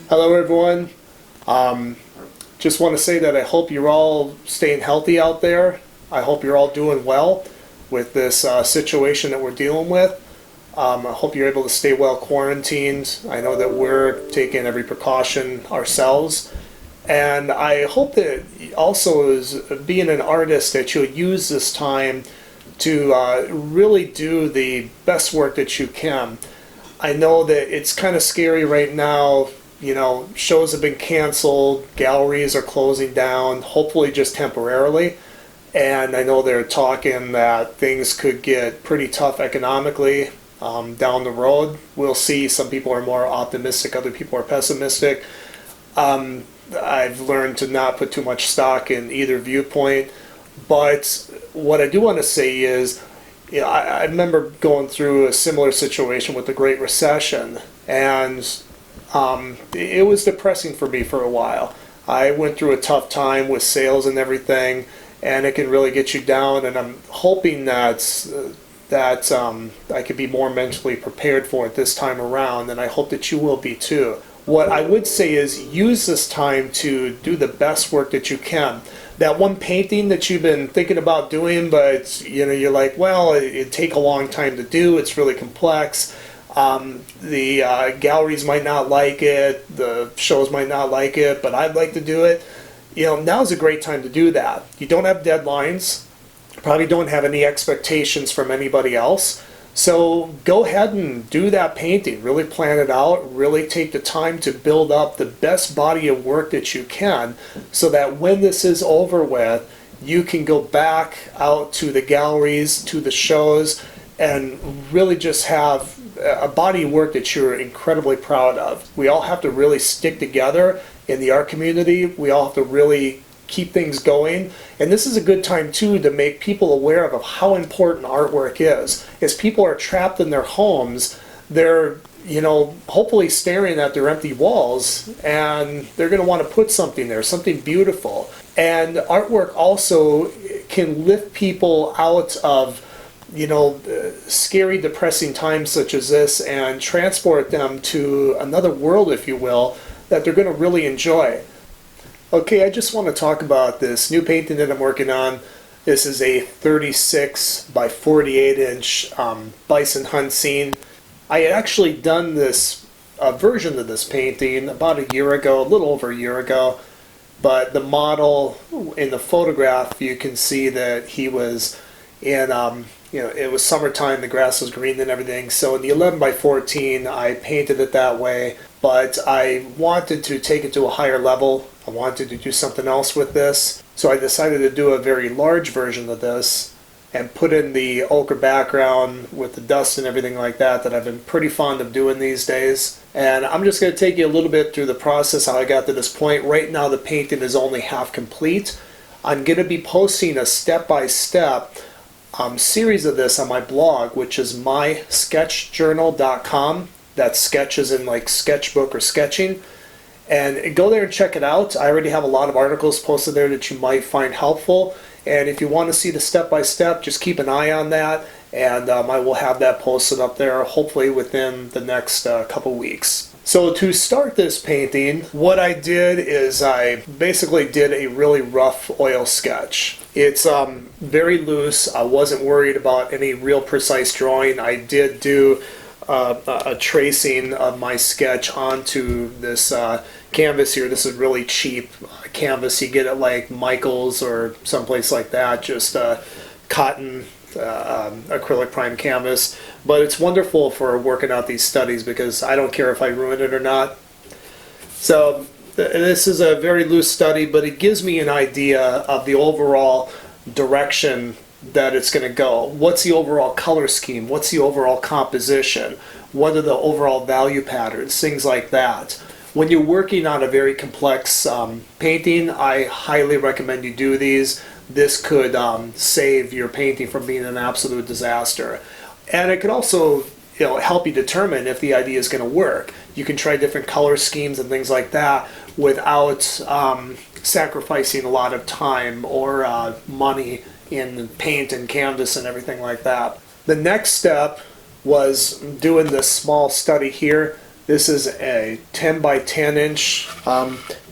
Hello, everyone. Um, just want to say that I hope you're all staying healthy out there. I hope you're all doing well with this situation that we're dealing with. I hope you're able to stay well quarantined. I know that we're taking every precaution ourselves. And I hope that also, as being an artist, that you'll use this time to really do the best work that you can. I know that it's kind of scary right now. You know, shows have been canceled, galleries are closing down, hopefully just temporarily. And I know they're talking that things could get pretty tough economically down the road. We'll see. Some people are more optimistic, other people are pessimistic. I've learned to not put too much stock in either viewpoint. But what I do want to say is, you know, I remember going through a similar situation with the Great Recession, and it was depressing for me for a while. I went through a tough time with sales and everything, and it can really get you down. And I'm hoping that I could be more mentally prepared for it this time around, and I hope that you will be too. What I would say is use this time to do the best work that you can. That one painting that you've been thinking about doing, but you're like, well, it'd take a long time to do. It's really complex. The galleries might not like it, the shows might not like it, but I'd like to do it. Now's a great time to do that. You don't have deadlines, probably don't have any expectations from anybody else. So go ahead and do that painting, really plan it out, really take the time to build up the best body of work that you can, so that when this is over with, you can go back out to the galleries, to the shows, and really just have a body of work that you're incredibly proud of. We all have to really stick together in the art community. We all have to really keep things going. And this is a good time too to make people aware of how important artwork is. As people are trapped in their homes, they're hopefully staring at their empty walls, and they're going to want to put something there, something beautiful. And artwork also can lift people out of scary, depressing times such as this, and transport them to another world, if you will, that they're going to really enjoy. Okay, I just want to talk about this new painting that I'm working on. This is a 36 by 48 inch bison hunt scene. I had actually done this version of this painting about a year ago, a little over a year ago, but the model in the photograph, you can see that he was in it was summertime, the grass was green and everything. So in the 11 by 14, I painted it that way, but I wanted to take it to a higher level. I wanted to do something else with this. So I decided to do a very large version of this and put in the ochre background with the dust and everything like that I've been pretty fond of doing these days. And I'm just going to take you a little bit through the process, how I got to this point. Right now the painting is only half complete. I'm going to be posting a step-by-step series of this on my blog, which is mysketchjournal.com. That's sketches in like sketchbook or sketching. And go there and check it out. I already have a lot of articles posted there that you might find helpful. And if you want to see the step-by-step, just keep an eye on that. And I will have that posted up there hopefully within the next couple weeks. So to start this painting, what I did is I basically did a really rough oil sketch. It's very loose. I wasn't worried about any real precise drawing. I did do a tracing of my sketch onto this canvas here. This is really cheap canvas. You get it like Michael's or someplace like that, just cotton acrylic prime canvas. But it's wonderful for working out these studies because I don't care if I ruin it or not. So this is a very loose study, but it gives me an idea of the overall direction that it's going to go. What's the overall color scheme? What's the overall composition? What are the overall value patterns? Things like that. When you're working on a very complex painting, I highly recommend you do these. This could save your painting from being an absolute disaster. And it could also help you determine if the idea is going to work. You can try different color schemes and things like that without sacrificing a lot of time or money in paint and canvas and everything like that. The next step was doing this small study here. This is a 10 by 10 inch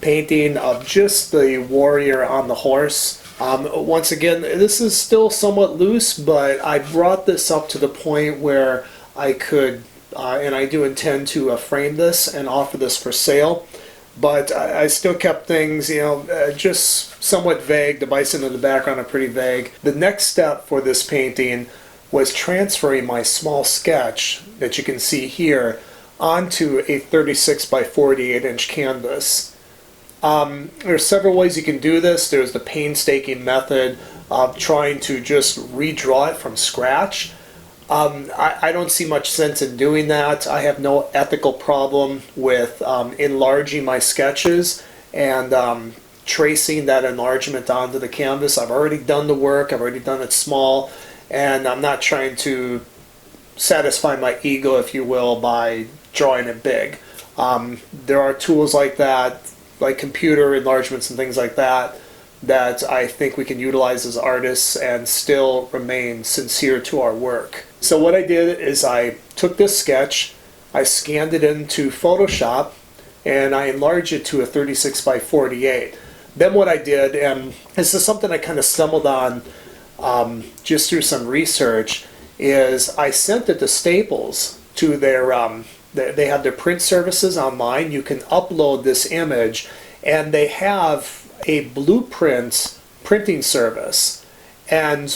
painting of just the warrior on the horse. Once again, this is still somewhat loose, but I brought this up to the point where I could, and I do intend to frame this and offer this for sale. But I still kept things, just somewhat vague. The bison in the background are pretty vague. The next step for this painting was transferring my small sketch that you can see here onto a 36 by 48 inch canvas. There's several ways you can do this. There's the painstaking method of trying to just redraw it from scratch. I don't see much sense in doing that. I have no ethical problem with enlarging my sketches and tracing that enlargement onto the canvas. I've already done the work, I've already done it small, and I'm not trying to satisfy my ego, if you will, by drawing it big. There are tools like that, like computer enlargements and things like that, that I think we can utilize as artists and still remain sincere to our work. So what I did is I took this sketch, I scanned it into Photoshop, and I enlarged it to a 36 by 48. Then what I did, and this is something I kind of stumbled on just through some research, is I sent it to Staples to their, they have their print services online. You can upload this image, and they have a blueprint printing service. And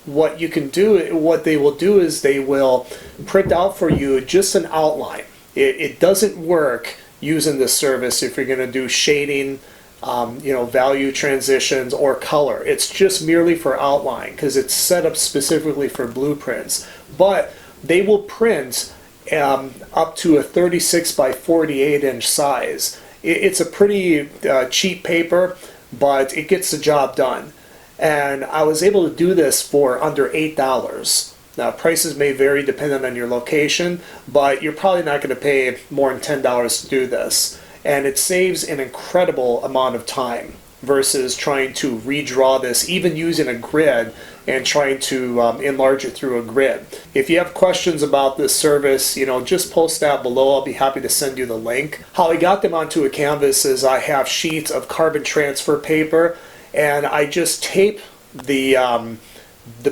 what you can do, what they will do is they will print out for you just an outline. It doesn't work using this service if you're going to do shading, value transitions or color. It's just merely for outline because it's set up specifically for blueprints. But they will print up to a 36 by 48 inch size. It's a pretty cheap paper, but it gets the job done. And I was able to do this for under $8. Now, prices may vary depending on your location, but you're probably not going to pay more than $10 to do this. And it saves an incredible amount of time versus trying to redraw this, even using a grid and trying to enlarge it through a grid. If you have questions about this service, just post that below. I'll be happy to send you the link. How I got them onto a canvas is I have sheets of carbon transfer paper, and I just tape the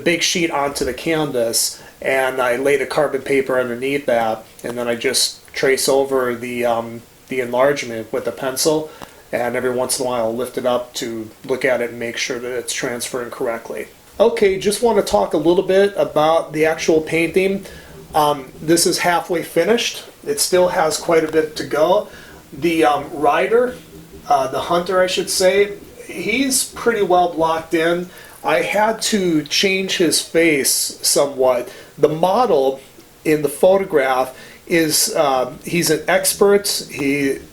big sheet onto the canvas, and I lay the carbon paper underneath that, and then I just trace over the enlargement with a pencil, and every once in a while I'll lift it up to look at it and make sure that it's transferring correctly. Okay, just want to talk a little bit about the actual painting. This is halfway finished. It still has quite a bit to go. The rider, the hunter I should say, he's pretty well blocked in. I had to change his face somewhat. The model in the photograph is, he's an expert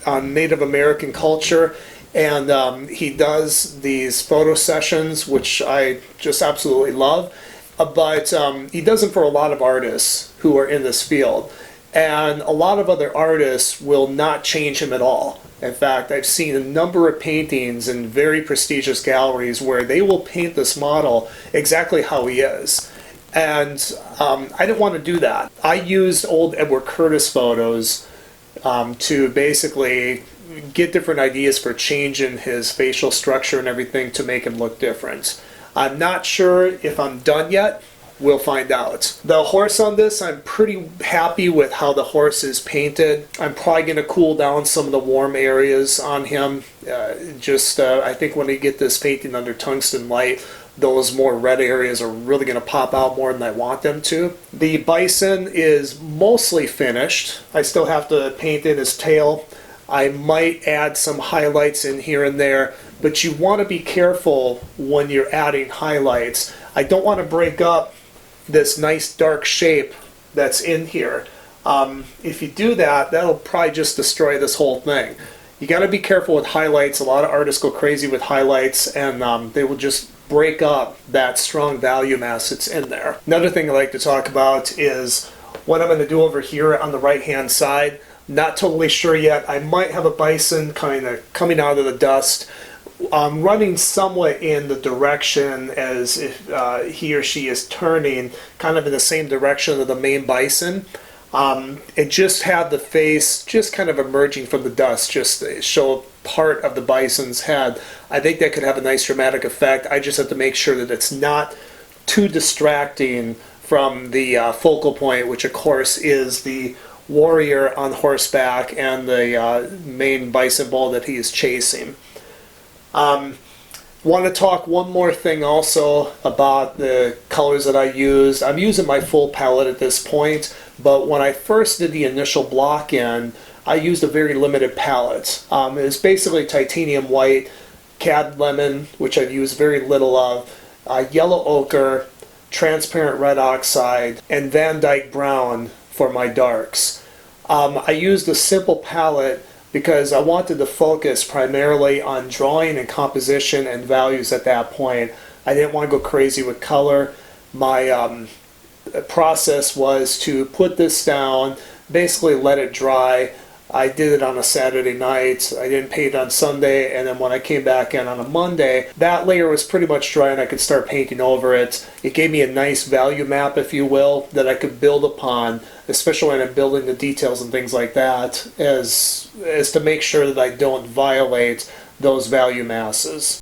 on Native American culture, and he does these photo sessions, which I just absolutely love. But he does them for a lot of artists who are in this field. And a lot of other artists will not change him at all. In fact, I've seen a number of paintings in very prestigious galleries where they will paint this model exactly how he is. And I didn't want to do that. I used old Edward Curtis photos to basically get different ideas for changing his facial structure and everything to make him look different. I'm not sure if I'm done yet. We'll find out. The horse on this, I'm pretty happy with how the horse is painted. I'm probably going to cool down some of the warm areas on him. I think when we get this painting under tungsten light, those more red areas are really going to pop out more than I want them to. The bison is mostly finished. I still have to paint in his tail. I might add some highlights in here and there, but you want to be careful when you're adding highlights. I don't want to break up this nice dark shape that's in here. If you do that, that'll probably just destroy this whole thing. You got to be careful with highlights. A lot of artists go crazy with highlights, and they will just break up that strong value mass that's in there. Another thing I like to talk about is what I'm going to do over here on the right hand side. Not totally sure yet. I might have a bison kind of coming out of the dust, running somewhat in the direction as if he or she is turning, kind of in the same direction of the main bison. It just had the face just kind of emerging from the dust, just to show part of the bison's head. I think that could have a nice dramatic effect. I just have to make sure that it's not too distracting from the focal point, which of course is the warrior on horseback and the main bison bull that he is chasing. Want to talk one more thing also about the colors that I used. I'm using my full palette at this point, but when I first did the initial block in, I used a very limited palette. It's basically titanium white, cad lemon, which I've used very little of, yellow ochre, transparent red oxide, and Van Dyke brown for my darks. I used a simple palette because I wanted to focus primarily on drawing and composition and values at that point. I didn't want to go crazy with color. My process was to put this down, basically let it dry. I did it on a Saturday night. I didn't paint on Sunday, and then when I came back in on a Monday, that layer was pretty much dry and I could start painting over it. It gave me a nice value map, if you will, that I could build upon, especially when I'm building the details and things like that, as to make sure that I don't violate those value masses.